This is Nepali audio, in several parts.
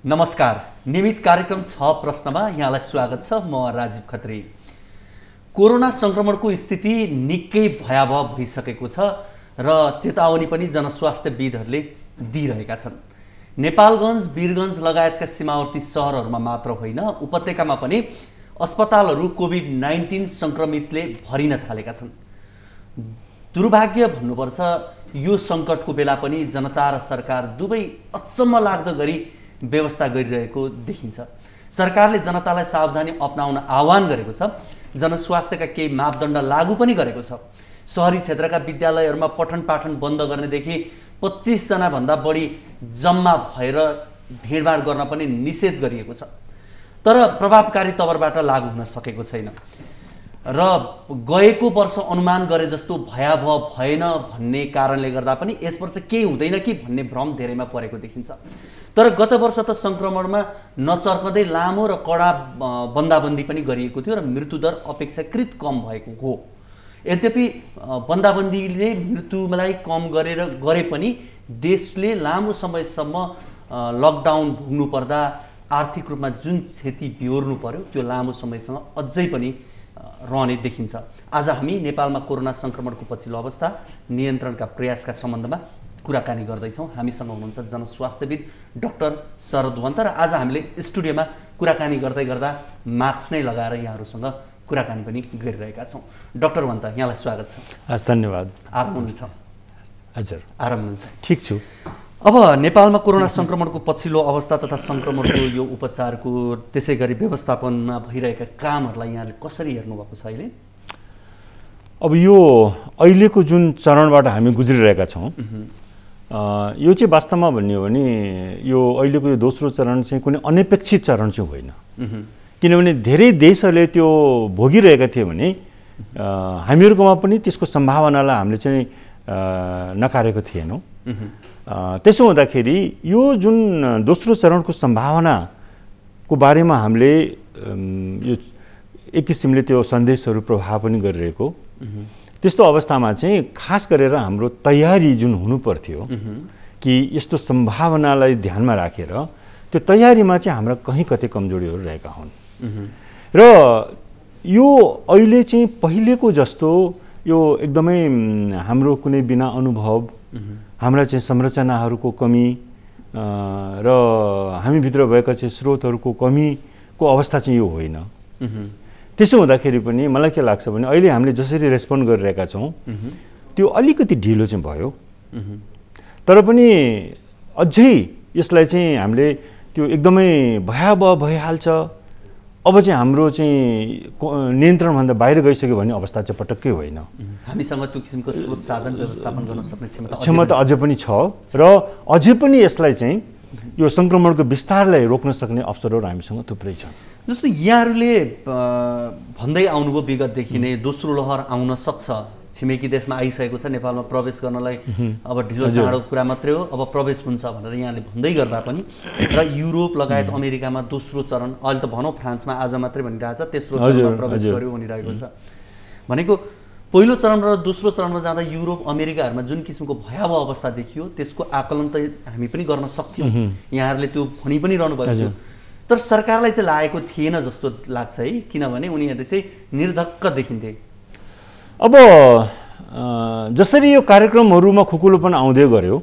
नमस्कार, नियमित कार्यक्रम 6 प्रश्नमा यहाँलाई स्वागत छ। म राजीव खत्री। कोरोना संक्रमणको स्थिति निकै भयावह भइसकेको छ र चेतावनी पनि जनस्वास्थ्यविदहरूले दिइरहेका छन्। नेपालगञ्ज, वीरगञ्ज लगायतका सीमावर्ती सहरहरूमा मात्र होइन, उपत्यकामा पनि अस्पतालहरू कोभिड-19 संक्रमितले भरिन थालेका छन्। दुर्भाग्य भन्नुपर्छ, यो सङ्कटको बेला पनि जनता र सरकार दुवै अचम्म लाग्दो गरी व्यवस्था गरिरहेको देखिन्छ। सरकारले जनतालाई सावधानी अपनाउन आह्वान गरेको छ। जनस्वास्थ्यका केही मापदण्ड लागू पनि गरेको छ। सहरी क्षेत्रका विद्यालयहरूमा पठन पाठन बन्द गर्नेदेखि 25 जना भन्दा बढी जम्मा भएर भिडभाड गर्न पनि निषेध गरिएको छ। तर प्रभावकारी तवरबाट लागू हुन सकेको छैन र गएको वर्ष अनुमान गरे जस्तो भयावह भएन भन्ने कारणले गर्दा पनि यस वर्ष केही हुँदैन कि भन्ने भ्रम धेरैमा परेको देखिन्छ। तर गत वर्ष त संक्रमणमा नचर्कदै लामो र कडा बन्दाबन्दी पनि गरिएको थियो र मृत्युदर अपेक्षाकृत कम भएको हो। यद्यपि बन्दाबन्दीले मृत्युलाई कम गरे पनि देशले लामो समयसम्म लकडाउन भोग्नु पर्दा आर्थिक रूपमा जुन क्षति बिहोर्नु पर्यो त्यो लामो समयसँग अझै पनि रहने देखिन्छ। आज हामी नेपालमा कोरोना संक्रमणको पछिल्लो अवस्था, नियन्त्रणका प्रयासका सम्बन्धमा कुराकानी गर्दैछौँ। हामीसँग हुनुहुन्छ जनस्वास्थ्यविद डाक्टर शरद वन्त र आज हामीले स्टुडियोमा कुराकानी गर्दै गर्दा मास्क नै लगाएर यहाँहरूसँग कुराकानी पनि गरिरहेका छौँ। डाक्टर वन्त, यहाँलाई स्वागत छ। हस्, धन्यवाद। आराम हुनुहुन्छ? हजुर, आराम हुनुहुन्छ? ठिक छु। अब नेपालमा कोरोना संक्रमणको पछिल्लो अवस्था तथा संक्रमणको यो उपचारको त्यसै गरी व्यवस्थापनमा भइरहेका कामहरूलाई यहाँले कसरी हेर्नुभएको छ अहिले? अब यो अहिलेको जुन चरणबाट हामी गुज्रिरहेका छौँ, यो चाहिँ वास्तवमा भन्ने हो भने यो अहिलेको यो दोस्रो चरण चाहिँ कुनै अनपेक्षित चरण चाहिँ होइन। किनभने धेरै देशहरूले त्यो भोगिरहेका थिए भने हामीहरूकोमा पनि त्यसको सम्भावनालाई हामीले चाहिँ नकारेको थिएनौँ। त्यसो हुँदाखेरि यो जुन दोस्रो चरणको सम्भावनाको बारेमा हामीले यो एक किसिमले त्यो सन्देशहरू प्रभाव पनि गरिरहेको, त्यस्तो अवस्थामा चाहिँ खास गरेर हाम्रो तयारी जुन हुनु पर्थ्यो कि यस्तो सम्भावनालाई ध्यानमा राखेर त्यो तयारीमा चाहिँ हाम्रा कहीँ कतै कमजोरीहरू रहेका हुन् र यो अहिले चाहिँ पहिलेको जस्तो यो एकदमै हाम्रो कुनै बिना अनुभव, हाम्रा चाहिँ संरचनाहरूको कमी र हामीभित्र भएका चाहिँ स्रोतहरूको कमीको अवस्था चाहिँ यो होइन। त्यसो हुँदाखेरि पनि मलाई के लाग्छ भने अहिले हामीले जसरी रेस्पोन्ड गरिरहेका छौँ त्यो अलिकति ढिलो चाहिँ भयो। तर पनि अझै यसलाई चाहिँ हामीले त्यो एकदमै भयावह भइहाल्छ, अब चाहिँ हाम्रो चाहिँ नियन्त्रणभन्दा बाहिर गइसक्यो भन्ने अवस्था चाहिँ पटक्कै होइन। हामीसँग त्यो किसिमको स्रोत साधन व्यवस्थापन गर्न सक्ने क्षमता अझै पनि छ र अझै पनि यसलाई चाहिँ यो सङ्क्रमणको विस्तारलाई रोक्न सक्ने अवसरहरू हामीसँग थुप्रै छन्। जस्तो यहाँहरूले भन्दै आउनुभयो विगतदेखि नै दोस्रो लहर आउन सक्छ, छिमेकी देशमा आइसकेको छ, नेपालमा प्रवेश गर्नलाई अब ढिलो चाँडो कुरा मात्रै हो, अब प्रवेश हुन्छ भनेर यहाँले भन्दै गर्दा पनि र युरोप लगायत अमेरिकामा दोस्रो चरण, अहिले त भनौँ फ्रान्समा आज मात्रै भनिरहेको छ तेस्रो चरणमा प्रवेश गर्यो भनिरहेको छ। भनेको पहिलो चरण र दोस्रो चरणमा जाँदा युरोप अमेरिकाहरूमा जुन किसिमको भयावह अवस्था देखियो त्यसको आकलन त हामी पनि गर्न सक्थ्यौँ, यहाँहरूले त्यो भनि पनि रहनु भएको थियो। तर सरकारलाई चाहिँ लागेको थिएन जस्तो लाग्छ है, किनभने उनीहरूले चाहिँ निर्धक्क देखिन्थे। अब जसरी यो कार्यक्रमहरूमा खुकुलोपन आउँदै गऱ्यो,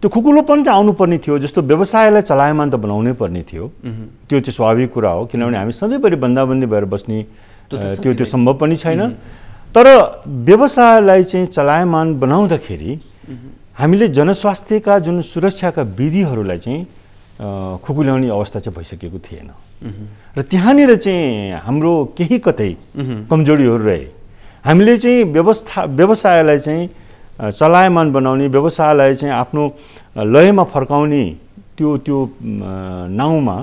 त्यो खुकुलोपन चाहिँ आउनुपर्ने थियो। जस्तो व्यवसायलाई चलायमान त बनाउनै पर्ने थियो, त्यो चाहिँ स्वाभाविक कुरा हो, किनभने हामी सधैँभरि बन्दाबन्दी भएर बस्ने त्यो सम्भव पनि छैन। तर व्यवसायलाई चाहिँ चलायमान बनाउँदाखेरि हामीले जनस्वास्थ्यका जुन सुरक्षाका विधिहरूलाई चाहिँ खुकुल्याउने अवस्था चाहिँ भइसकेको थिएन र त्यहाँनिर चाहिँ हाम्रो केही कतै कमजोरीहरू रहे। हामीले चाहिँ व्यवसायलाई चाहिँ चलायमान बनाउने, व्यवसायलाई चाहिँ आफ्नो लयमा फर्काउने त्यो नाउँमा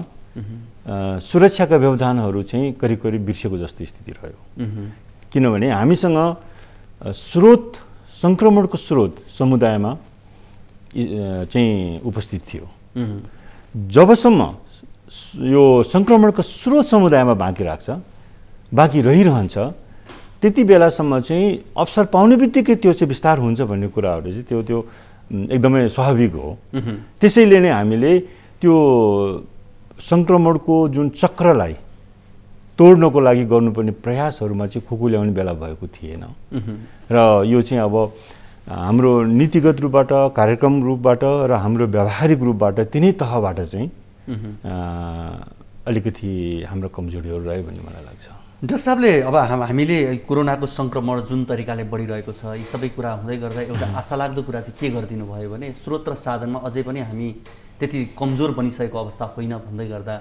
सुरक्षाका व्यवधानहरू चाहिँ करिब करिब बिर्सेको जस्तो स्थिति रह्यो। किनभने हामीसँग सङ्क्रमणको स्रोत समुदायमा चाहिँ उपस्थित थियो। जबसम्म यो सङ्क्रमणको स्रोत समुदायमा बाँकी रहिरहन्छ त्यति बेलासम्म चाहिँ अवसर पाउने बित्तिकै त्यो चाहिँ विस्तार हुन्छ भन्ने कुराहरू चाहिँ त्यो एकदमै स्वाभाविक हो। त्यसैले नै हामीले त्यो सङ्क्रमणको जुन चक्रलाई तोड्नको लागि गर्नुपर्ने प्रयासहरूमा चाहिँ खुकुल्याउने बेला भएको थिएन। र यो चाहिँ अब हाम्रो नीतिगत रूपबाट, कार्यक्रम रूपबाट र हाम्रो व्यावहारिक रूपबाट तिनै तहबाट चाहिँ अलिकति हाम्रो कमजोरीहरू रह्यो भन्ने मलाई लाग्छ। डाक्टर साहबले अब हामीले कोरोनाको सङ्क्रमण जुन तरिकाले बढिरहेको छ, यी सबै कुरा हुँदै गर्दा एउटा आशालाग्दो कुरा चाहिँ के गरिदिनु भयो भने स्रोत र साधनमा अझै पनि हामी त्यति कमजोर बनिसकेको अवस्था होइन भन्दै गर्दा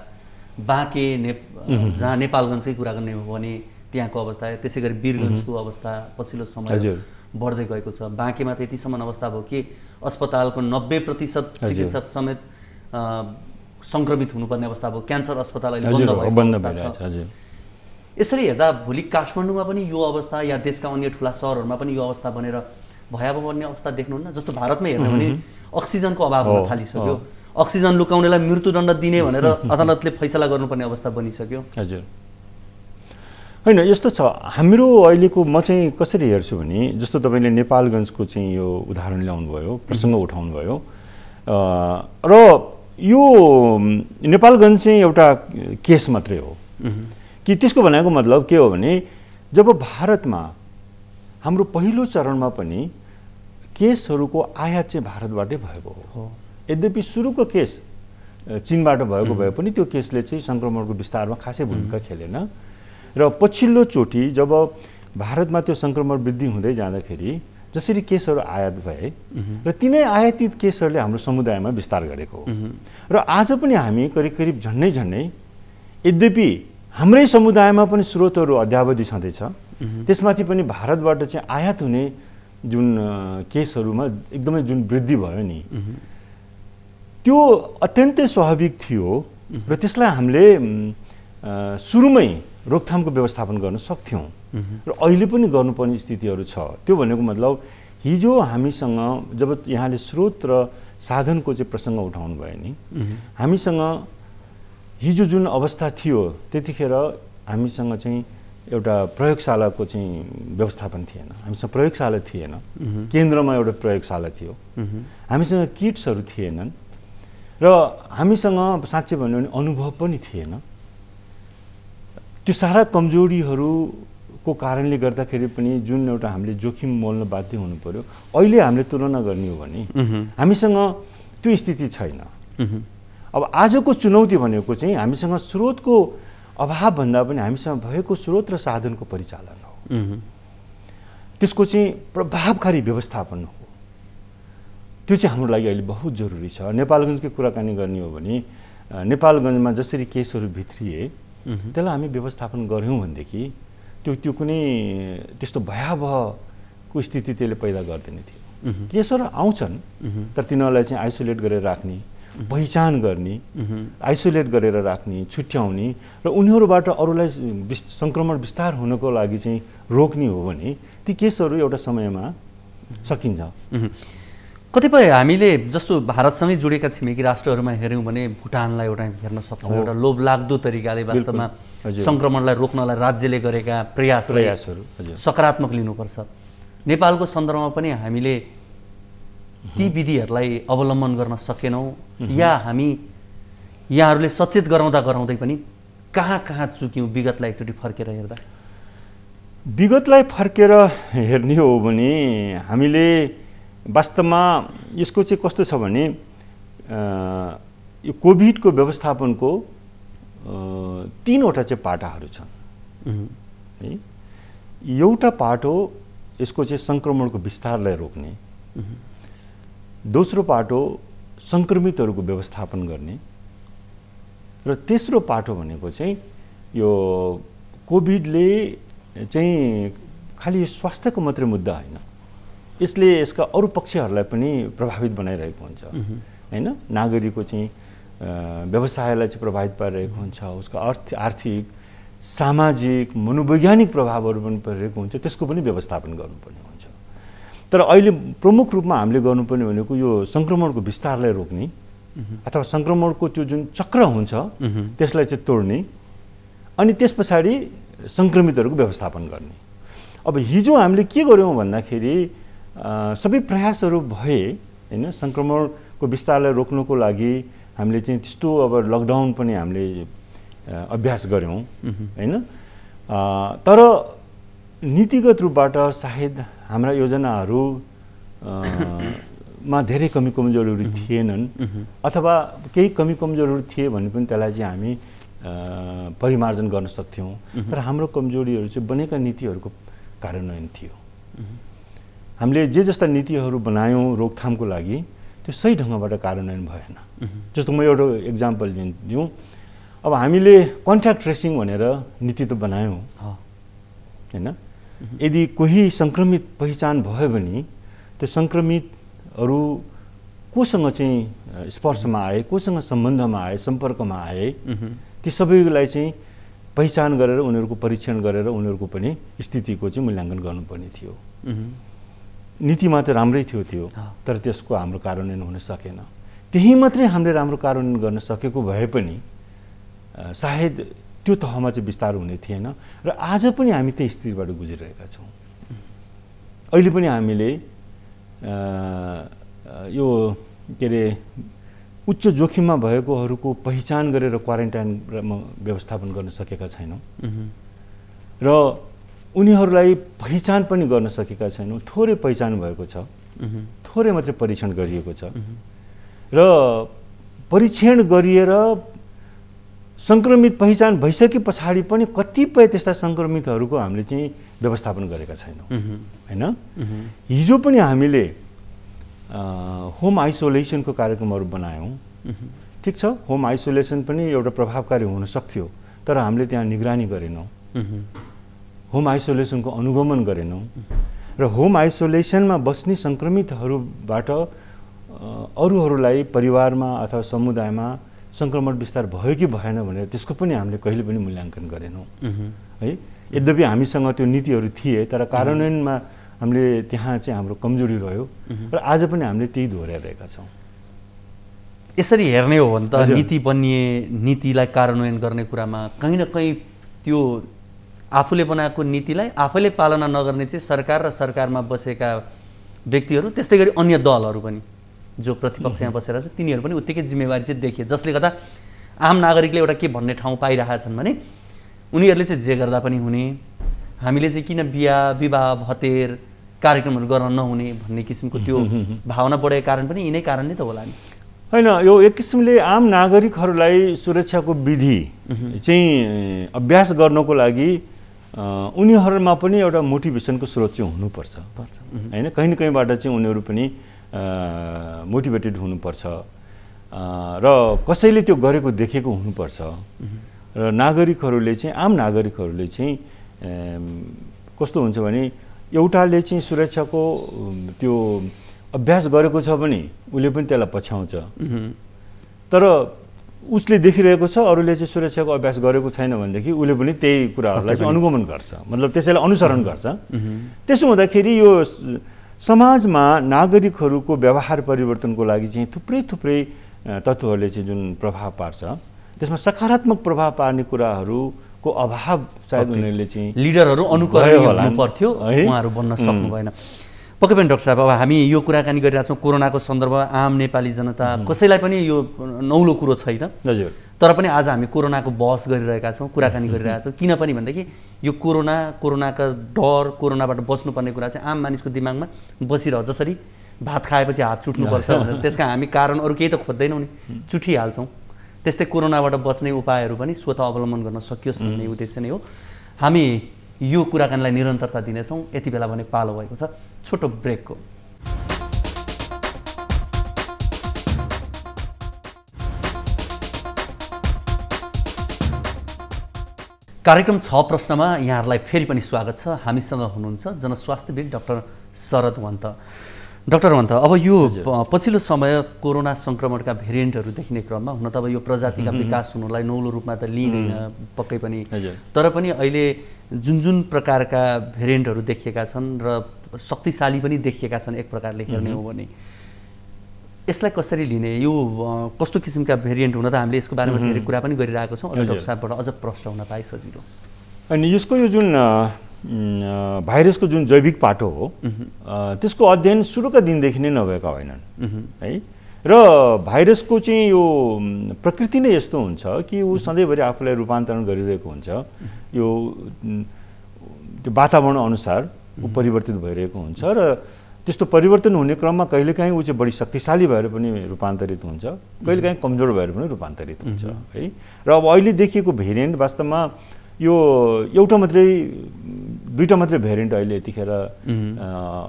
बाँके जहाँ नेपालगञ्जकै कुरा गर्ने हो भने त्यहाँको अवस्था, त्यसै गरी वीरगञ्जको अवस्था पछिल्लो समय बढ्दै गएको छ। बाँकेमा त यतिसम्म अवस्था भयो कि अस्पतालको 90% चिकित्सक समेत सङ्क्रमित हुनुपर्ने अवस्था भयो। क्यान्सर अस्पताल अहिले बन्द भएको छ। यसरी हेर्दा भोलि काठमाडौँमा पनि यो अवस्था या देशका अन्य ठुला सहरहरूमा पनि यो अवस्था बनेर भयावह बन्ने अवस्था देख्नुहुन्न? जस्तो भारतमै हेर्ने भने अक्सिजनको अभाव हुन थालिसक्यो, अक्सिजन लुकाउनेलाई मृत्युदण्ड दिने भनेर अदालतले फैसला गर्नुपर्ने अवस्था बनिसक्यो। हजुर, होइन यस्तो छ। हाम्रो अहिलेको म चाहिँ कसरी हेर्छु भने, जस्तो तपाईँले नेपालगञ्जको चाहिँ यो उदाहरण ल्याउनुभयो, प्रसङ्ग उठाउनुभयो, र यो नेपालगञ्ज चाहिँ एउटा केस मात्रै हो कि त्यसको भनेको मतलब के हो भने, जब भारतमा हाम्रो पहिलो चरणमा पनि केसहरूको आयात चाहिँ भारतबाटै भएको हो। यद्यपि सुरुको केस चीनबाट भएको भए पनि त्यो केसले चाहिँ सङ्क्रमणको विस्तारमा खासै भूमिका खेलेन। र पछिल्लो चोटि जब भारतमा त्यो सङ्क्रमण वृद्धि हुँदै जाँदाखेरि जसरी केसहरू आयात भए र तिनै आयातित केसहरूले हाम्रो समुदायमा विस्तार गरेको हो। र आज पनि हामी करिब करिब झन्डै यद्यपि हाम्रै समुदायमा पनि स्रोतहरू अद्यावधि छँदैछ, त्यसमाथि पनि भारतबाट चाहिँ आयात हुने जुन केसहरूमा एकदमै जुन वृद्धि भयो नि, त्यो अत्यन्तै स्वाभाविक थियो र त्यसलाई हामीले सुरुमै रोकथामको व्यवस्थापन गर्न सक्थ्यौँ र अहिले पनि गर्नुपर्ने स्थितिहरू छ। त्यो भनेको मतलब हिजो हामीसँग जब यहाँले स्रोत र साधनको चाहिँ प्रसङ्ग उठाउनु भयो नि, हामीसँग हिजो जुन अवस्था थियो त्यतिखेर हामीसँग चाहिँ एउटा प्रयोगशालाको चाहिँ व्यवस्थापन थिएन, हामीसँग प्रयोगशाला थिएन, केन्द्रमा एउटा प्रयोगशाला थियो, हामीसँग किट्सहरू थिएनन् र हामीसँग साँच्चै भन्यो भने अनुभव पनि थिएन। त्यो सारा कमजोरीहरूको कारणले गर्दाखेरि पनि जुन एउटा हामीले जोखिम मोल्न बाध्य हुनु पर्यो। अहिले हामीले तुलना गर्ने हो भने हामीसँग त्यो स्थिति छैन। अब आजको चुनौती भनेको चाहिँ हामीसँग स्रोतको अभावभन्दा पनि हामीसँग भएको स्रोत र साधनको परिचालन हो, त्यसको चाहिँ प्रभावकारी व्यवस्थापन हो। त्यो चाहिँ हाम्रो लागि अहिले बहुत जरुरी छ। नेपालगञ्जकै कुराकानी गर्ने हो भने नेपालगञ्जमा जसरी केसहरू भित्रिए त्यसलाई हामी व्यवस्थापन गऱ्यौँ भनेदेखि त्यो कुनै त्यस्तो भयावहको स्थिति त्यसले पैदा गर्दैन थियो। केसहरू आउँछन् तर तिनीहरूलाई चाहिँ आइसोलेट गरेर राख्ने, पहिचान गर्ने, आइसोलेट गरेर राख्ने, छुट्याउने र उनीहरूबाट अरूलाई सङ्क्रमण विस्तार हुनको लागि चाहिँ रोक्ने हो भने ती केसहरू एउटा समयमा सकिन्छ। कतिपय हामीले जस्तो भारतसँगै जोडेका छिमेकी राष्ट्रहरूमा हेऱ्यौँ भने भुटानलाई एउटा हेर्न सक्छौँ, एउटा लोभलाग्दो तरिकाले वास्तवमा सङ्क्रमणलाई रोक्नलाई राज्यले गरेका प्रयासहरू सकारात्मक लिनुपर्छ। नेपालको सन्दर्भमा पनि हामीले ती विधिहरूलाई अवलम्बन गर्न सकेनौँ या हामी यहाँहरूले सचेत गराउँदै पनि कहाँ चुक्यौँ विगतलाई एकचोटि फर्केर हेर्दा? विगतलाई फर्केर हेर्ने हो भने हामीले वास्तवमा यसको चाहिँ कस्तो छ भने यो कोभिडको व्यवस्थापनको तीनवटा चाहिँ पाटाहरू छन् है। एउटा पाटो यसको चाहिँ सङ्क्रमणको विस्तारलाई रोक्ने, दोस्रो पाटो सङ्क्रमितहरूको व्यवस्थापन गर्ने र तेस्रो पाटो भनेको चाहिँ यो कोभिडले चाहिँ खालि स्वास्थ्यको मात्रै मुद्दा होइन, यसले यसका अरू पक्षहरूलाई पनि प्रभावित बनाइरहेको हुन्छ हैन। नागरिकको चाहिँ व्यवसायलाई चाहिँ प्रभावित पारिरहेको हुन्छ, उसको आर्थिक, सामाजिक, मनोवैज्ञानिक प्रभावहरू पनि परिरहेको हुन्छ, त्यसको पनि व्यवस्थापन गर्नुपर्ने हुन्छ। तर अहिले प्रमुख रूपमा हामीले गर्नुपर्ने भनेको यो सङ्क्रमणको विस्तारलाई रोक्ने अथवा सङ्क्रमणको त्यो जुन चक्र हुन्छ त्यसलाई चाहिँ तोड्ने अनि त्यस पछाडि सङ्क्रमितहरूको व्यवस्थापन गर्ने। अब हिजो हामीले के गर्यौँ भन्दाखेरि सबै प्रयासहरू भए हैन, सङ्क्रमणको विस्तारलाई रोक्नको लागि हामीले चाहिँ त्यस्तो अब लकडाउन पनि हामीले अभ्यास गऱ्यौँ हैन। तर नीतिगत रूपबाट सायद हाम्रा योजनाहरू मा धेरै कमी कमजोरीहरू थिएनन् अथवा केही कमी कमजोरीहरू थिए भने पनि त्यसलाई चाहिँ हामी परिमार्जन गर्न सक्थ्यौँ। तर हाम्रो कमजोरीहरू चाहिँ बनेका नीतिहरूको कार्यान्वयन थियो। हामीले जे जस्ता नीतिहरू बनायौँ रोकथामको लागि त्यो सही ढङ्गबाट कार्यान्वयन भएन। जस्तो म एउटा एक्जाम्पल दिउँ, अब हामीले कन्ट्याक्ट ट्रेसिङ भनेर नीति त बनायौँ हैन। यदि कोही सङ्क्रमित पहिचान भयो भने त्यो सङ्क्रमितहरू कोसँग चाहिँ स्पर्शमा आए, कोसँग सम्बन्धमा आए, सम्पर्कमा आए, ती सबैलाई चाहिँ पहिचान गरेर उनीहरूको परीक्षण गरेर उनीहरूको पनि स्थितिको चाहिँ मूल्याङ्कन गर्नुपर्ने थियो। नीतिमा त राम्रै थियो त्यो, तर त्यसको हाम्रो कार्यान्वयन हुन सकेन। त्यही मात्रै हामीले राम्रो कार्यान्वयन गर्न सकेको भए पनि सायद त्यो तहमा चाहिँ विस्तार हुने थिएन र आज पनि हामी त्यही स्थितिबाट गुज्रिरहेका छौँ। अहिले पनि हामीले यो के अरे उच्च जोखिममा भएकोहरूको पहिचान गरेर क्वारेन्टाइनमा व्यवस्थापन गर्न सकेका छैनौँ र उनीहरूलाई पहिचान पनि गर्न सकेका छैनौँ। थोरै पहिचान भएको छ, थोरै मात्रै परीक्षण गरिएको छ र परीक्षण गरिएर सङ्क्रमित पहिचान भइसके पछाडि पनि कतिपय त्यस्ता सङ्क्रमितहरूको हामीले चाहिँ व्यवस्थापन गरेका छैनौँ हैन। हिजो पनि हामीले होम आइसोलेसनको कार्यक्रमहरू बनायौँ, ठिक छ, होम आइसोलेसन पनि एउटा प्रभावकारी हुन सक्थ्यो, तर हामीले त्यहाँ निगरानी गरेनौँ, होम आइसोलेसनको अनुगमन गरेनौँ र होम आइसोलेसनमा बस्ने सङ्क्रमितहरूबाट अरूहरूलाई परिवारमा अथवा समुदायमा सङ्क्रमण विस्तार भयो कि भएन भनेर त्यसको पनि हामीले कहिले पनि मूल्याङ्कन गरेनौँ है। यद्यपि हामीसँग त्यो नीतिहरू थिए तर कार्यान्वयनमा हामीले त्यहाँ चाहिँ हाम्रो कमजोरी रह्यो र आज पनि हामीले त्यही दोहोऱ्याइरहेका छौँ। यसरी हेर्ने हो भने त नीति बनिए, नीतिलाई कार्यान्वयन गर्ने कुरामा कहीँ न कहीँ त्यो आफूले बनाएको नीतिलाई आफैले पालना नगर्ने चाहिँ सरकार र सरकारमा बसेका व्यक्तिहरू, त्यस्तै गरी अन्य दलहरू पनि जो प्रतिपक्षमा बसेर छ तिनीहरू पनि उत्तिकै जिम्मेवारी चाहिँ देखिए, जसले गर्दा आम नागरिकले एउटा के भन्ने ठाउँ पाइरहेका छन् भने उनीहरूले चाहिँ जे गर्दा पनि हुने, हामीले चाहिँ किन विवाह भतेर कार्यक्रमहरू गर्न नहुने भन्ने किसिमको त्यो भावना बढेको कारण पनि यिनै कारणले त होला नि होइन। यो एक किसिमले आम नागरिकहरूलाई सुरक्षाको विधि चाहिँ अभ्यास गर्नको लागि उनीहरूमा पनि एउटा मोटिभेसनको स्रोत चाहिँ हुनुपर्छ हैन। कहीँ न कहीँबाट चाहिँ उनीहरू पनि मोटिभेटेड हुनुपर्छ र कसैले त्यो गरेको देखेको हुनुपर्छ र नागरिकहरूले चाहिँ आम नागरिकहरूले चाहिँ कस्तो हुन्छ भने एउटाले चाहिँ सुरक्षाको त्यो अभ्यास गरेको छ भने उसले पनि त्यसलाई पछ्याउँछ, तर उसले देखिरहेको छ अरूले चाहिँ सुरक्षाको अभ्यास गरेको छैन भनेदेखि उसले पनि त्यही कुराहरूलाई चाहिँ अनुगमन गर्छ, मतलब त्यसैलाई अनुसरण गर्छ। त्यसो हुँदाखेरि यो समाजमा नागरिकहरूको व्यवहार परिवर्तनको लागि चाहिँ थुप्रै थुप्रै तत्त्वहरूले चाहिँ जुन प्रभाव पार्छ त्यसमा सकारात्मक प्रभाव पार्ने कुराहरूको अभाव सायद उनीहरूले चाहिँ लिडरहरू अनुकरणीय हुनु पर्थ्यो, उहाँहरू बन्न सक्नु भएन। पक्कै पनि डाक्टर साहब, अब हामी यो कुराकानी गरिरहेछौँ कोरोनाको सन्दर्भमा, आम नेपाली जनता कसैलाई पनि यो नौलो कुरो छैन, हजुर, तर पनि आज हामी कोरोनाको बहस गरिरहेका छौँ, कुराकानी गरिरहेका छौँ। किन पनि भनेदेखि यो कोरोनाका डर, कोरोनाबाट बस्नुपर्ने कुरा चाहिँ आम मानिसको दिमागमा बसिरह, जसरी भात खाएपछि हात चुट्नुपर्छ भनेर त्यसका हामी कारण अरू केही त खोज्दैनौँ नि, चुटिहाल्छौँ। त्यस्तै कोरोनाबाट बच्ने उपायहरू पनि स्वतः अवलम्बन गर्न सकियोस् भन्ने उद्देश्य नै हो। हामी यो कुराकानीलाई निरन्तरता दिनेछौँ। यति बेला भने पालो भएको छ छोटो ब्रेकको। कार्यक्रम 6 प्रश्नमा यहाँहरूलाई फेरि पनि स्वागत छ। हामीसँग हुनुहुन्छ जनस्वास्थ्यविद डाक्टर शरद वन्त। डाक्टर वन्त, अब यो पछिल्लो समय कोरोना सङ्क्रमणका भेरिएन्टहरू देखिने क्रममा, हुन त अब यो प्रजातिका विकास हुनुलाई नौलो रूपमा त लिइँदैन पक्कै पनि, तर पनि अहिले जुन जुन प्रकारका भेरिएन्टहरू देखिएका छन् र शक्तिशाली पनि देखिएका छन् एक प्रकारले हेर्ने हो भने, यसलाई कसरी लिने, यो कस्तो किसिमका भेरिएन्ट हुन त हामीले यसको बारेमा धेरै कुरा पनि गरिरहेको छौँ। अझ डाक्टर साहबबाट अझ प्रश्न हुन पाए सजिलो। अनि यसको यो जुन भाइरसको जुन जैविक पाटो हो त्यसको अध्ययन सुरुका दिनदेखि नै नभएका होइनन् है, र भाइरसको चाहिँ यो प्रकृति नै यस्तो हुन्छ कि ऊ सधैँभरि आफूलाई रूपान्तरण गरिरहेको हुन्छ। यो त्यो वातावरण अनुसार ऊ परिवर्तित भइरहेको हुन्छ र त्यस्तो परिवर्तन हुने क्रममा कहिलेकाहीँ ऊ चाहिँ बढी शक्तिशाली भएर पनि रूपान्तरित हुन्छ, कहिलेकाहीँ कमजोर भएर पनि रूपान्तरित हुन्छ है। र अब अहिले देखिएको भेरिएन्ट वास्तवमा यो एउटा मात्रै दुईटा मात्रै भेरिएन्ट अहिले यतिखेर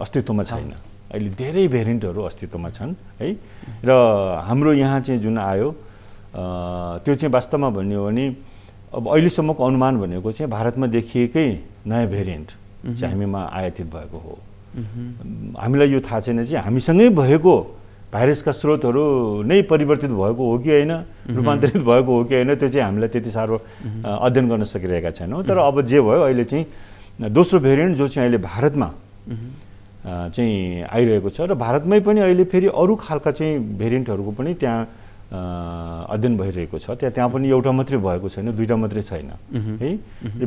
अस्तित्वमा छैन। अहिले धेरै भेरिएन्टहरू अस्तित्वमा छन् है। र हाम्रो यहाँ चाहिँ जुन आयो त्यो चाहिँ वास्तवमा भन्ने हो भने अब अहिलेसम्मको अनुमान भनेको चाहिँ भारतमा देखिएकै नयाँ भेरिएन्ट चाहिँ हामीमा आयातित भएको हो। हामीलाई यो थाहा छैन चाहिँ हामीसँगै भएको भाइरसका स्रोतहरू नै परिवर्तित भएको हो कि होइन, रूपान्तरित भएको हो कि होइन, त्यो चाहिँ हामीलाई त्यति साह्रो अध्ययन गर्न सकिरहेका छैनौँ। तर अब जे भयो अहिले चाहिँ दोस्रो भेरिएन्ट जो चाहिँ अहिले भारतमा चाहिँ आइरहेको छ र भारतमै पनि अहिले फेरि अरू खालका चाहिँ भेरिएन्टहरूको पनि त्यहाँ अध्ययन भइरहेको छ। त्यहाँ पनि एउटा मात्रै भएको छैन, दुईटा मात्रै छैन है।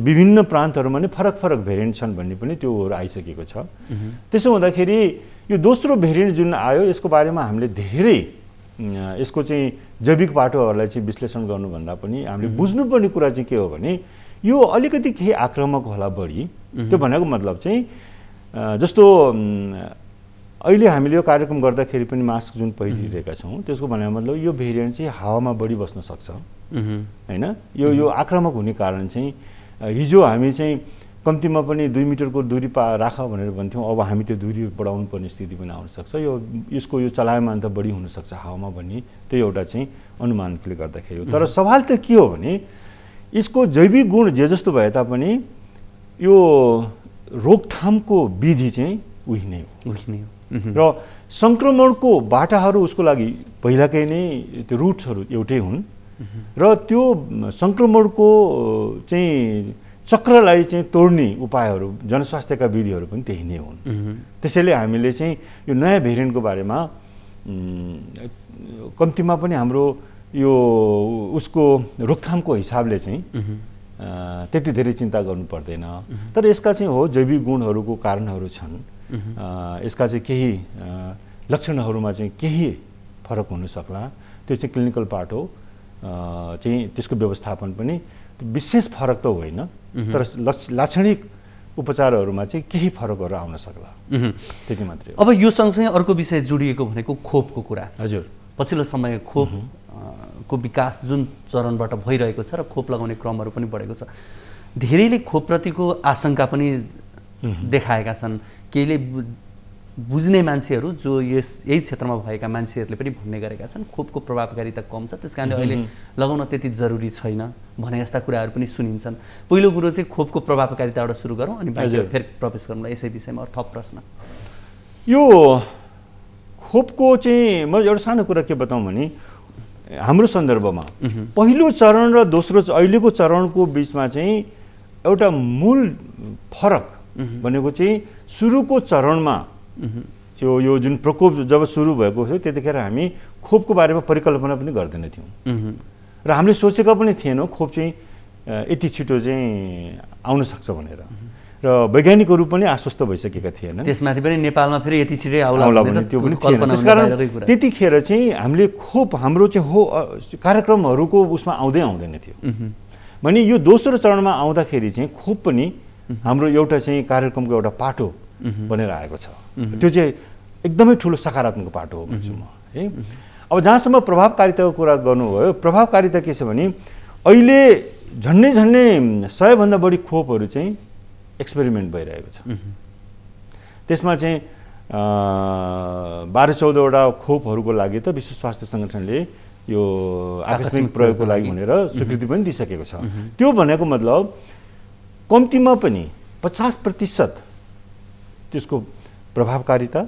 विभिन्न प्रान्तहरूमा नै फरक फरक भेरिएन्ट छन् भन्ने पनि त्योहरू आइसकेको छ। त्यसो हुँदाखेरि यो दोस्रो भेरिएन्ट जुन आयो यसको बारेमा हामीले धेरै यसको चाहिँ जैविक पाटोहरूलाई चाहिँ विश्लेषण गर्नुभन्दा पनि हामीले बुझ्नुपर्ने कुरा चाहिँ के हो भने यो अलिकति केही आक्रामक होला बढी। त्यो भनेको मतलब चाहिँ जस्तो अहिले हामीले यो कार्यक्रम गर्दाखेरि पनि मास्क जुन पहिरिरहेका छौँ त्यसको भनेको मतलब यो भेरिएन्ट चाहिँ हावामा बढी बस्न सक्छ हैन। यो आक्रामक हुने कारण चाहिँ हिजो हामी चाहिँ कम्तीमा पनि 2 मिटरको दूरी राख भनेर भन्थ्यौँ, अब हामी त्यो दूरी बढाउनु पर्ने स्थिति पनि आउन सक्छ। यसको यो चलायमान त बढी हुनसक्छ हावामा भन्ने त्यो एउटा चाहिँ अनुमानले गर्दाखेरि। तर सवाल त के हो भने यसको जैविक गुण जे जस्तो भए तापनि यो रोकथामको विधि चाहिँ उही नै हो। र सङ्क्रमणको बाटाहरू उसको लागि पहिलाकै नै त्यो रुट्सहरू एउटै हुन् र त्यो सङ्क्रमणको चाहिँ चक्रलाई चाहिँ तोड्ने उपायहरू जनस्वास्थ्यका विधिहरू पनि त्यही नै हुन्। त्यसैले हामीले चाहिँ यो नयाँ भेरिएन्टको बारेमा कम्तीमा पनि हाम्रो यो उसको रोकथामको हिसाबले चाहिँ त्यति धेरै चिन्ता गर्नु पर्दैन। तर यसका चाहिँ हो जैविक गुणहरूको कारणहरू छन्। यसका चाहिँ केही लक्षणहरूमा चाहिँ केही फरक हुन सक्ला, त्यो चाहिँ क्लिनिकल पार्ट हो। चाहिँ त्यसको व्यवस्थापन पनि विशेष फरक त होइन, तर लाक्षणिक उपचारहरूमा चाहिँ केही फरकहरू आउन सक्ला, त्यति मात्रै। अब यो सँगसँगै अर्को विषय जोडिएको भनेको खोपको कुरा। हजुर, पछिल्लो समय खोपको विकास जुन चरणबाट भइरहेको छ र खोप लगाउने क्रमहरू पनि बढेको छ, धेरैले खोपप्रतिको आशंका पनि देखाएका छन्। केहीले बुझ्ने मान्छेहरू जो यही क्षेत्रमा भएका मान्छेहरूले पनि भन्ने गरेका छन् खोपको प्रभावकारिता कम छ, त्यस कारणले अहिले लगाउन त्यति जरुरी छैन भने जस्ता कुराहरू पनि सुनिन्छन्। पहिलो कुरो चाहिँ खोपको प्रभावकारिताबाट सुरु गरौँ अनि फेरि प्रवेश गरौँला यसै विषयमा। थप प्रश्न यो खोपको चाहिँ म एउटा सानो कुरा के बताउँ भने हाम्रो सन्दर्भमा पहिलो चरण र दोस्रो अहिलेको चरणको बिचमा चाहिँ एउटा मूल फरक भनेको चाहिँ सुरुको चरणमा यो जुन प्रकोप जब सुरु भएको थियो त्यतिखेर हामी खोपको बारेमा परिकल्पना पनि गर्दैन थियौँ र हामीले सोचेका पनि थिएनौँ खोप चाहिँ यति छिटो चाहिँ आउन सक्छ भनेर। र वैज्ञानिकहरू पनि आश्वस्त भइसकेका थिएनन्। त्यसमाथि पनि नेपालमा फेरि यति छिटै आउला भने त्यो पनि थिएन। त्यसकारण त्यतिखेर चाहिँ हामीले खोप हाम्रो चाहिँ हो कार्यक्रमहरूको उसमा आउँदैन थियो भने यो दोस्रो चरणमा आउँदाखेरि चाहिँ खोप पनि हाम्रो एउटा चाहिँ कार्यक्रमको एउटा पाटो बनेर आएको छ। त्यो चाहिँ एकदमै ठुलो सकारात्मक पाटो हो भन्छु म है। अब जहाँसम्म प्रभावकारिताको कुरा गर्नुभयो, प्रभावकारिता के छ भने अहिले झन्डै 100 भन्दा बढी खोपहरू चाहिँ एक्सपेरिमेन्ट भइरहेको छ। त्यसमा चाहिँ 12-14 वटा खोपहरूको लागि त विश्व स्वास्थ्य सङ्गठनले यो आकस्मिक प्रयोगको लागि भनेर स्वीकृति पनि दिइसकेको छ। त्यो भनेको मतलब कम्तीमा पनि 50% त्यसको प्रभावकारिता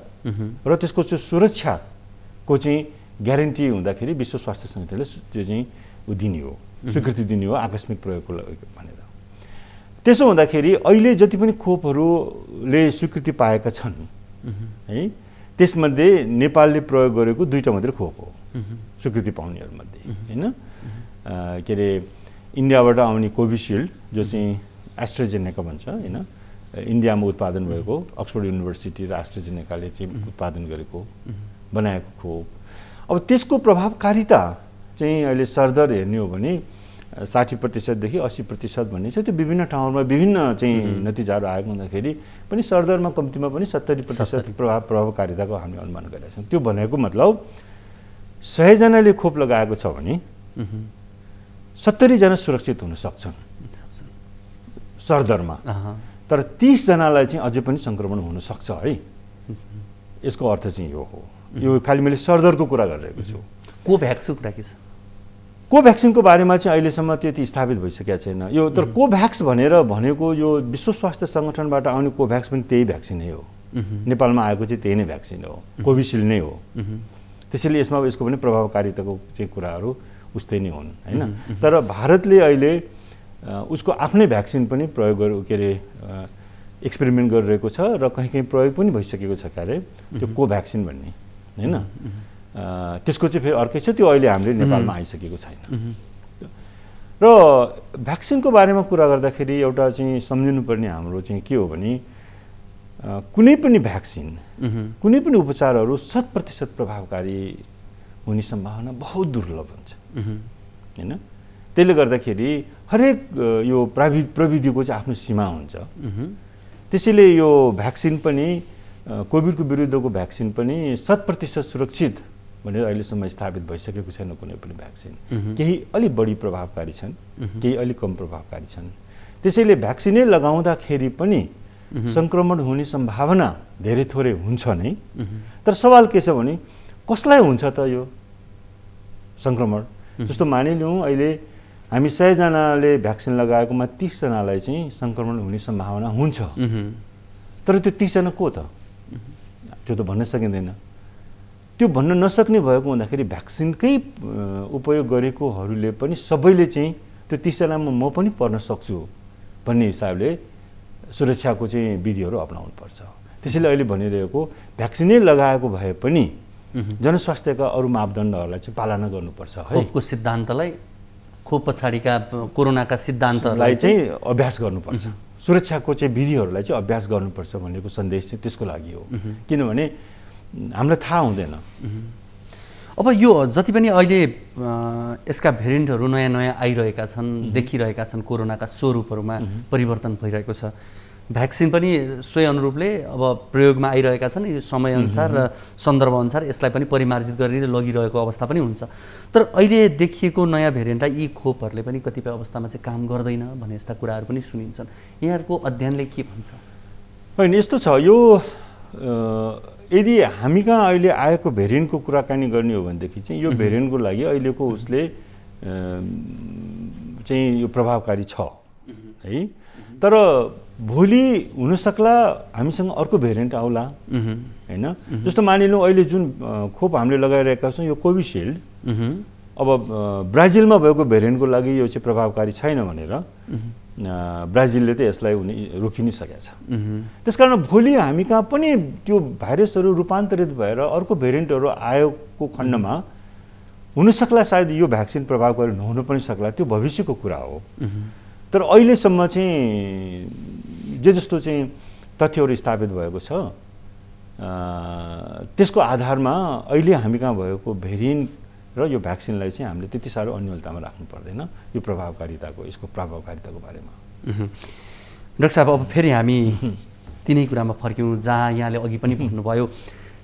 र त्यसको चाहिँ सुरक्षाको चाहिँ ग्यारेन्टी हुँदाखेरि विश्व स्वास्थ्य सङ्गठनले त्यो चाहिँ दिने हो, स्वीकृति दिने हो आकस्मिक प्रयोगको लागि भनेर। त्यसो हुँदाखेरि अहिले जति पनि खोपहरूले स्वीकृति पाएका छन् है त्यसमध्ये नेपालले प्रयोग गरेको 2टा मात्रै खोप हो स्वीकृति पाउनेहरूमध्ये होइन। के अरे इन्डियाबाट आउने कोभिसिल्ड जो चाहिँ एस्ट्राजेनेका भन्छ होइन, इन्डियामा उत्पादन भएको अक्सफोर्ड युनिभर्सिटी र एस्ट्राजेनेकाले चाहिँ उत्पादन गरेको बनाएको खोप। अब त्यसको प्रभावकारिता चाहिँ अहिले सरदर हेर्ने हो भने 60% देखि 80% भन्ने छ। त्यो विभिन्न ठाउँहरूमा विभिन्न चाहिँ नतिजाहरू आएको हुँदाखेरि पनि सरदरमा कम्तीमा पनि 70% प्रभावकारिताको हामीले अनुमान गरेका छौँ। त्यो भनेको मतलब 100 जनाले खोप लगाएको छ भने 70 जना सुरक्षित हुन सक्छन् सरदरमा, तर 30 जनालाई चाहिँ अझै पनि संक्रमण हुन सक्छ है। यसको अर्थ चाहिँ यो हो। यो खालि मैले सरदरको कुरा गरिरहेको छु। कोभ्याक्सको कुरा के छ? कोभ्याक्सिनको बारेमा चाहिँ अहिलेसम्म त्यति स्थापित भइसकेको छैन यो। तर कोभ्याक्स भनेको यो विश्व स्वास्थ्य सङ्गठनबाट आउने कोभ्याक्स पनि त्यही भ्याक्सिन नै हो। नेपालमा आएको चाहिँ त्यही नै भ्याक्सिन हो, कोभिसिल्ड नै हो। त्यसैले यसमा यसको पनि प्रभावकारिताको चाहिँ कुराहरू उस्तै नै हुन् हैन। तर भारतले अहिले उसको आफ्नै भ्याक्सिन पनि प्रयोग के अरे एक्सपेरिमेन्ट गरिरहेको छ र कहीँ कहीँ प्रयोग पनि भइसकेको छ क्यारे त्यो कोभ्याक्सिन भन्ने हैन। त्यसको चाहिँ फेरि अर्कै छ, त्यो अहिले हामीले नेपालमा आइसकेको छैन। र भ्याक्सिनको बारेमा कुरा गर्दाखेरि एउटा चाहिँ सम्झिनुपर्ने हाम्रो चाहिँ के हो भने कुनै पनि भ्याक्सिन कुनै पनि उपचारहरू 100% प्रभावकारी हुने सम्भावना बहुत दुर्लभ हुन्छ हैन। त्यसले गर्दाखेरि हरेक यो प्रविधिको चाहिँ आफ्नो सीमा हुन्छ। त्यसैले यो भ्याक्सिन पनि कोभिडको विरुद्धको भ्याक्सिन पनि 100% सुरक्षित भनेर अहिलेसम्म स्थापित भइसकेको छैन कुनै पनि भ्याक्सिन। केही अलि बढी प्रभावकारी छन्, केही अलि कम प्रभावकारी छन्। त्यसैले भ्याक्सिनै लगाउँदाखेरि पनि संक्रमण हुने सम्भावना धेरै थोरै हुन्छ नै। तर सवाल के छ भने कसलाई हुन्छ त यो संक्रमण? जस्तो मानिलिउँ अहिले हामी 100 जनाले भ्याक्सिन लगाएकोमा 30 जनालाई चाहिँ संक्रमण हुने सम्भावना हुन्छ। तर त्यो 30 जना को त? त्यो त भन्न सकिँदैन। त्यो भन्न नसक्ने भएको हुँदाखेरि भ्याक्सिनकै उपयोग गरेकोहरूले पनि सबैले चाहिँ त्यो 30 जनामा म पनि पर्न सक्छु भन्ने हिसाबले सुरक्षाको चाहिँ विधिहरू अपनाउनु पर्छ। त्यसैले अहिले भनिरहेको भ्याक्सिनै लगाएको भए पनि जनस्वास्थ्यका अरू मापदण्डहरूलाई चाहिँ पालना गर्नुपर्छ है। खोपको सिद्धान्तलाई, खोप पछाडिका कोरोनाका सिद्धान्तलाई चाहिँ अभ्यास गर्नुपर्छ, सुरक्षाको चाहिँ विधिहरूलाई चाहिँ अभ्यास गर्नुपर्छ भन्नेको सन्देश चाहिँ त्यसको लागि हो। किनभने हामीलाई थाहा हुँदैन। अब यो जति पनि अहिले यसका भेरिएन्टहरू नयाँ नयाँ आइरहेका छन्, देखिरहेका छन्, कोरोनाका स्वरूपहरूमा परिवर्तन भइरहेको छ। भ्याक्सिन पनि सोही अनुरूपले अब प्रयोगमा आइरहेका छन्। यो समयअनुसार र सन्दर्भअनुसार यसलाई पनि परिमार्जित गरेर लगिरहेको अवस्था पनि हुन्छ। तर अहिले देखिएको नयाँ भेरिएन्टलाई यी खोपहरूले पनि कतिपय अवस्थामा चाहिँ काम गर्दैन भन्ने यस्ता कुराहरू पनि सुनिन्छन्। यहाँहरूको अध्ययनले के भन्छ? होइन, यस्तो छ, यो यदि हामी कहाँ अहिले आएको भेरिएन्टको कुराकानी गर्ने हो भनेदेखि चाहिँ यो भेरिएन्टको लागि अहिलेको उसले चाहिँ यो प्रभावकारी छ है। तर भोलि हुनसक्ला हामीसँग अर्को भेरिएन्ट आउला हैन। जस्तो मानिलिउँ अहिले जुन खोप हामीले लगाइरहेका छौँ यो कोभिसिल्ड, अब ब्राजिलमा भएको भेरिएन्टको लागि यो चाहिँ प्रभावकारी छैन भनेर ब्राजिलले त यसलाई रोकि नै सकेको छ। त्यसकारण भोलि हामी कहाँ पनि त्यो भाइरसहरू रूपान्तरित भएर अर्को भेरिएन्टहरू आएको खण्डमा हुनसक्ला सायद यो भ्याक्सिन प्रभावकारी नहुन पनि सक्ला, त्यो भविष्यको कुरा हो। तर अहिलेसम्म चाहिँ जे जस्तो चाहिँ तथ्यहरू स्थापित भएको छ त्यसको आधारमा अहिले हामी कहाँ भएको भेरिएन्ट र यो भ्याक्सिनलाई चाहिँ हामीले त्यति साह्रो अन्यलतामा राख्नु पर्दैन यो प्रभावकारिताको, यसको प्रभावकारिताको बारेमा। डाक्टर साहब, अब फेरि हामी तिनै कुरामा फर्क्यौँ जहाँ यहाँले अघि पनि भन्नुभयो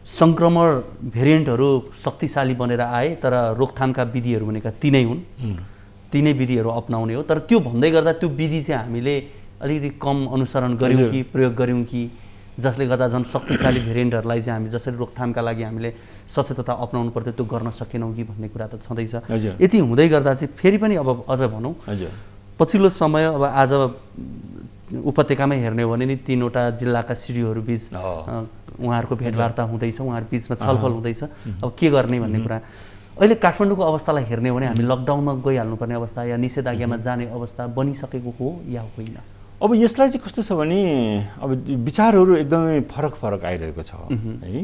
संक्रमण भेरिएन्टहरू शक्तिशाली बनेर आए तर रोकथामका विधिहरू भनेका तिनै हुन्, तिनै विधिहरू अपनाउने हो। तर त्यो भन्दै गर्दा त्यो विधि चाहिँ हामीले अलिकति कम अनुसरण गऱ्यौँ कि प्रयोग गऱ्यौँ कि जसले गर्दा झन् शक्तिशाली भेरिएन्टहरूलाई चाहिँ हामी जसरी रोकथामका लागि हामीले सचेतता अपनाउनु पर्थ्यो त्यो गर्न सकेनौँ कि भन्ने कुरा त छँदैछ। यति हुँदै गर्दा चाहिँ फेरि पनि अब अझ भनौँ पछिल्लो समय अब आज उपत्यकामै हेर्ने हो भने नि 3वटा जिल्लाका सिडिओहरू बीच उहाँहरूको भेटवार्ता हुँदैछ, उहाँहरू बिचमा छलफल हुँदैछ अब के गर्ने भन्ने कुरा। अहिले काठमाडौँको अवस्थालाई हेर्ने हो भने हामी लकडाउनमा गइहाल्नुपर्ने अवस्था या निषेधाज्ञामा जाने अवस्था बनिसकेको हो या होइन? अब यसलाई चाहिँ कस्तो छ भने अब विचारहरू एकदमै फरक फरक आइरहेको छ है।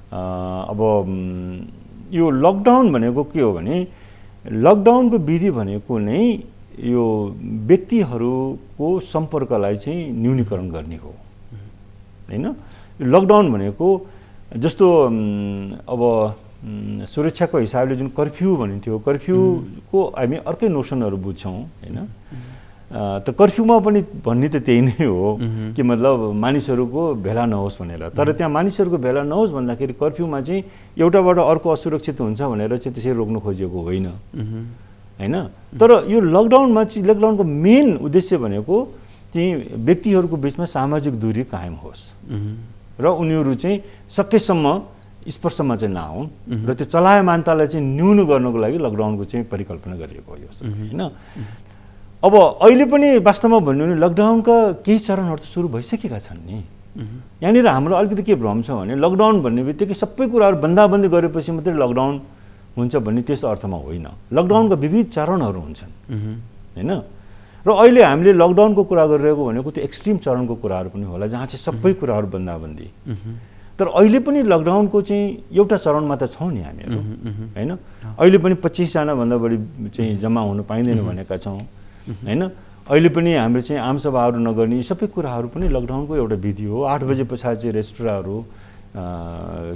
अब यो लकडाउन भनेको के हो भने लकडाउनको विधि भनेको नै यो व्यक्तिहरूको सम्पर्कलाई चाहिँ न्यूनीकरण गर्ने हो हैन। लकडाउन भनेको जस्तो अब सुरक्षाको हिसाबले जुन कर्फ्यू भनिन्थ्यो कर्फ्यूको हामी अर्कै नोसनहरू बुझ्छौँ होइन त कर्फ्यूमा पनि भन्ने त त्यही नै हो कि मतलब मानिसहरूको भेला नहोस् भनेर तर त्यहाँ मानिसहरूको भेला नहोस् भन्दाखेरि कर्फ्यूमा चाहिँ एउटाबाट अर्को असुरक्षित हुन्छ भनेर चाहिँ त्यसरी रोक्नु खोजिएको होइन होइन तर यो लकडाउनमा चाहिँ लकडाउनको मेन उद्देश्य भनेको चाहिँ व्यक्तिहरूको बिचमा सामाजिक दूरी कायम होस् र उनीहरू चाहिँ सकेसम्म स्पर्शमा चाहिँ नआउन् र त्यो चलायमानतालाई चाहिँ न्यून गर्नको लागि लकडाउनको चाहिँ परिकल्पना गरिएको हो होइन अब अहिले पनि वास्तवमा भन्नु भने लकडाउनका केही चरणहरू त सुरु भइसकेका छन् नि यहाँनिर हाम्रो अलिकति के भ्रम छ भने लकडाउन भन्ने बित्तिकै सबै कुराहरू बन्दाबन्दी गरेपछि मात्रै लकडाउन हुन्छ भन्ने त्यस अर्थमा होइन लकडाउनका विविध चरणहरू हुन्छन् होइन र अहिले हामीले लकडाउनको कुरा गरिरहेको भनेको त्यो एक्सट्रिम चरणको कुराहरू पनि होला जहाँ चाहिँ सबै कुराहरू बन्दाबन्दी तर अहिले पनि लकडाउनको चाहिँ एउटा चरणमा त छौँ नि हामीहरू होइन अहिले पनि 25 जना भन्दा बढी चाहिँ जम्मा हुन पाइँदैन भनेका छौँ होइन अहिले पनि हाम्रो चाहिँ आमसभाहरू नगर्ने यी सबै कुराहरू पनि लकडाउनको एउटा विधि हो 8 बजे पछाडि चाहिँ रेस्टुराँहरू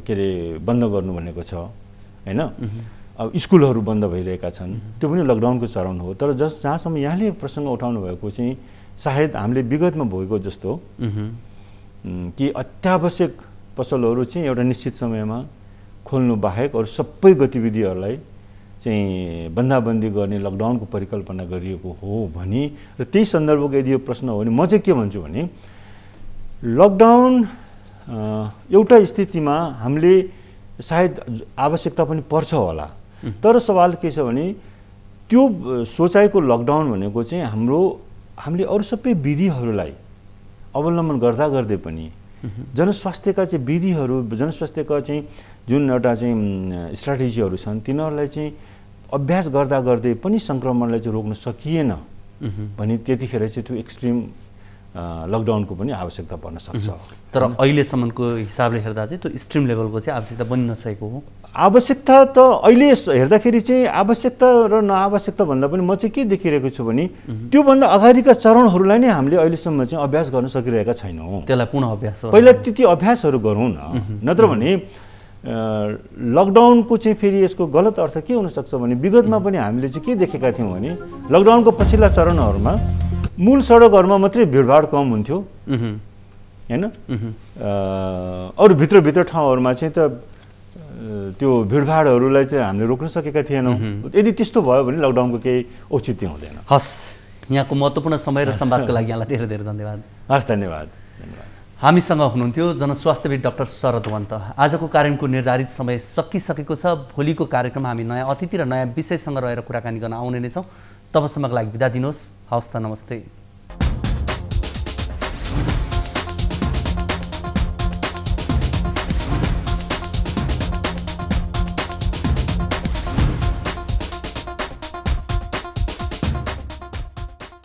के अरे बन्द गर्नु भनेको छ होइन अब स्कुलहरू बन्द भइरहेका छन् त्यो पनि लकडाउनको चरण हो तर जहाँसम्म यहाँले प्रसङ्ग उठाउनु भएको चाहिँ सायद हामीले विगतमा भएको जस्तो कि अत्यावश्यक पसलहरू चाहिँ एउटा निश्चित समयमा खोल्नु बाहेक अरू सबै गतिविधिहरूलाई चाहिँ बन्दाबन्दी गर्ने लकडाउनको परिकल्पना गरिएको हो भने र त्यही सन्दर्भको यदि यो प्रश्न हो भने म चाहिँ के भन्छु भने लकडाउन एउटा स्थितिमा हामीले सायद आवश्यकता पनि पर्छ होला तर सवाल के छ भने त्यो सोचाइको लकडाउन भनेको चाहिँ हामीले अरू सबै विधिहरूलाई अवलम्बन गर्दा गर्दै पनि जनस्वास्थ्यका चाहिँ विधिहरू जनस्वास्थ्यका चाहिँ जुन एउटा चाहिँ स्ट्राटेजीहरू छन् तिनीहरूलाई चाहिँ अभ्यास गर्दा गर्दै पनि सङ्क्रमणलाई चाहिँ रोक्न सकिएन भने त्यतिखेर चाहिँ त्यो एक्सट्रिम लकडाउनको पनि आवश्यकता पर्न सक्छ तर अहिलेसम्मको हिसाबले हेर्दा चाहिँ त्यो एक्सट्रिम लेभलको चाहिँ आवश्यकता बन्न नसकेको हो आवश्यकता त अहिले हेर्दाखेरि चाहिँ आवश्यकता र नआवश्यकता भन्दा पनि म चाहिँ के देखिरहेको छु भने त्योभन्दा अगाडिका चरणहरूलाई नै हामीले अहिलेसम्म चाहिँ अभ्यास गर्न सकिरहेका छैनौँ त्यसलाई पुनः अभ्यास पहिला त्यति अभ्यासहरू गरौँ न नत्र भने लकडाउनको चाहिँ फेरि यसको गलत अर्थ के हुनसक्छ भने विगतमा पनि हामीले चाहिँ के देखेका थियौँ भने लकडाउनको पछिल्ला चरणहरूमा मूल सडकहरूमा मात्रै भिडभाड कम हुन्थ्यो होइन अरू भित्र ठाउँहरूमा चाहिँ त त्यो भिडभाडहरूलाई चाहिँ हामीले रोक्न सकेका थिएनौँ यदि त्यस्तो भयो भने लकडाउनको केही औचित्य हुँदैन हस् यहाँको महत्त्वपूर्ण समय र संवादको लागि यहाँलाई धेरै धेरै धन्यवाद हस् धन्यवाद हामीसँग हुनुहुन्थ्यो जनस्वास्थ्यविद डाक्टर शरद वन्त आजको कार्यक्रमको निर्धारित समय सकिसकेको छ भोलिको कार्यक्रममा हामी नयाँ अतिथि र नयाँ विषयसँग रहेर कुराकानी गर्न आउने नै छौँ तबसम्मको लागि बिदा दिनुहोस् हवस् त नमस्ते